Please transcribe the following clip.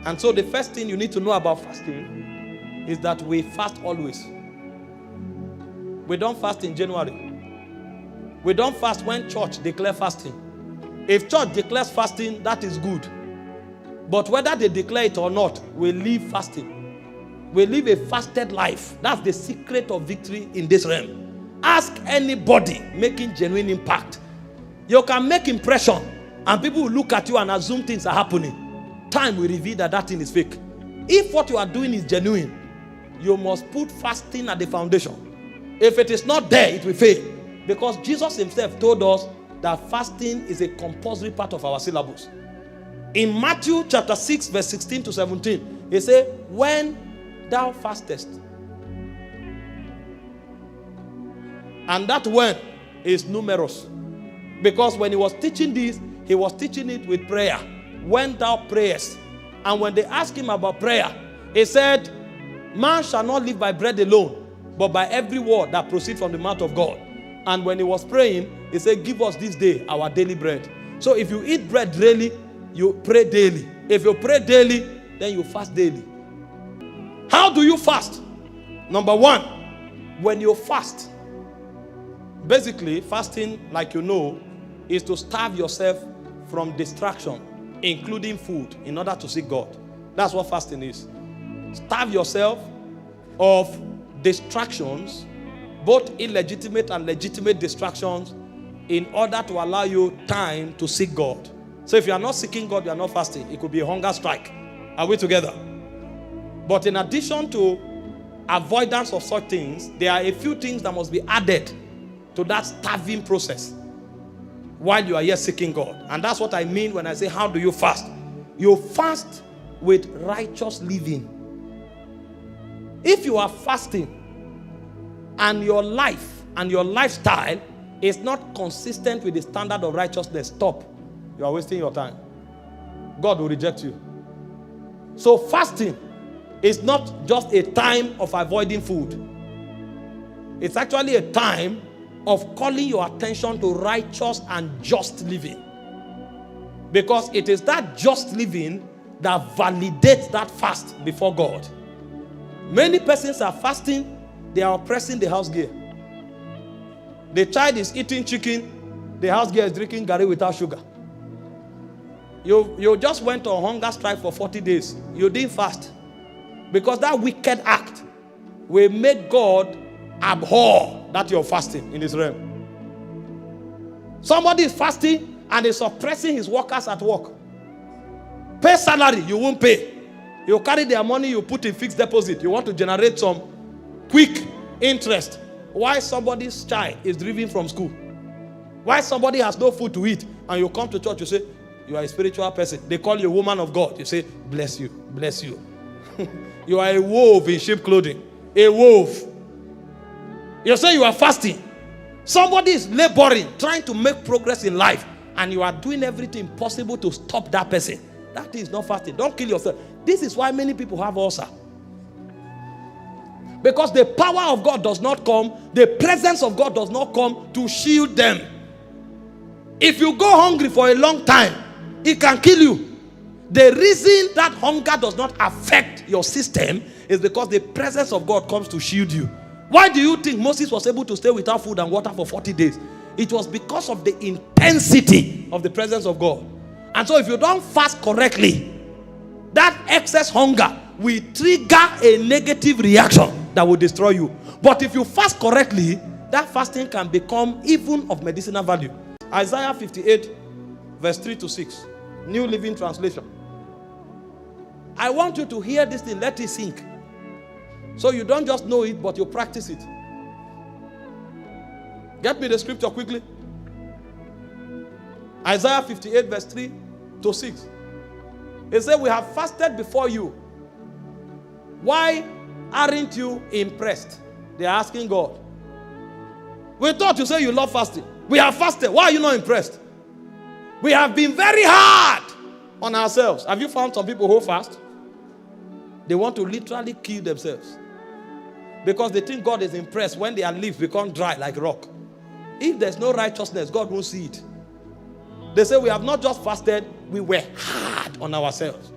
And so the first thing you need to know about fasting is that we fast always. We don't fast in January. We don't fast when church declares fasting. If church declares fasting, that is good. But whether they declare it or not, we live fasting. We live a fasted life. That's the secret of victory in this realm. Ask anybody making genuine impact. You can make impression and people will look at you and assume things are happening. Time will reveal that that thing is fake. If what you are doing is genuine, you must put fasting at the foundation. If it is not there, it will fail. Because Jesus himself told us that fasting is a compulsory part of our syllabus. In Matthew chapter 6 verse 16 to 17, he said, when thou fastest. And that when is numerous. Because when he was teaching this, he was teaching it with prayer. When thou prayest. And when they asked him about prayer, he said, man shall not live by bread alone, but by every word that proceeds from the mouth of God. And when he was praying, he said, give us this day our daily bread. So if you eat bread daily, you pray daily. If you pray daily, then you fast daily. How do you fast? Number one, when you fast, basically fasting, like you know, is to starve yourself from distraction, including food, in order to seek God. That's what fasting is. Starve yourself of distractions, both illegitimate and legitimate distractions, in order to allow you time to seek God. So if you are not seeking God, you are not fasting. It could be a hunger strike. Are we together? But in addition to avoidance of such things, there are a few things that must be added to that starving process while you are here seeking God. And that's what I mean when I say, how do you fast? You fast with righteous living. If you are fasting and your life and your lifestyle is not consistent with the standard of righteousness, stop. You are wasting your time. God will reject you. So fasting is not just a time of avoiding food. It's actually a time of calling your attention to righteous and just living. Because it is that just living that validates that fast before God. Many persons are fasting, they are oppressing the house girl. The child is eating chicken, the house girl is drinking garri without sugar. You just went on hunger strike for 40 days. You didn't fast. Because that wicked act will make God abhor that you're fasting in this realm. Somebody is fasting and is suppressing his workers at work. Pay salary, you won't pay. You carry their money, you put in fixed deposit. You want to generate some quick interest. Why somebody's child is driven from school? Why somebody has no food to eat? And you come to church, you say, you are a spiritual person. They call you a woman of God. You say, bless you, bless you. You are a wolf in sheep clothing. A wolf. You say you are fasting. Somebody is laboring, trying to make progress in life, and you are doing everything possible to stop that person. That is not fasting. Don't kill yourself. This is why many people have ulcer. Because the power of God does not come, the presence of God does not come to shield them. If you go hungry for a long time, it can kill you. The reason that hunger does not affect your system is because the presence of God comes to shield you. Why do you think Moses was able to stay without food and water for 40 days? It was because of the intensity of the presence of God. And so if you don't fast correctly, that excess hunger will trigger a negative reaction that will destroy you. But if you fast correctly, that fasting can become even of medicinal value. Isaiah 58 verse 3 to 6. New Living Translation. I want you to hear this thing, let it sink. So you don't just know it, but you practice it. Get me the scripture quickly. Isaiah 58 verse 3 to 6. It says, we have fasted before you. Why aren't you impressed? They are asking God. We thought you say you love fasting. We have fasted. Why are you not impressed? We have been very hard on ourselves. Have you found some people who fast? They want to literally kill themselves. Because they think God is impressed when their leaves become dry like rock. If there's no righteousness, God won't see it. They say we have not just fasted, we were hard on ourselves.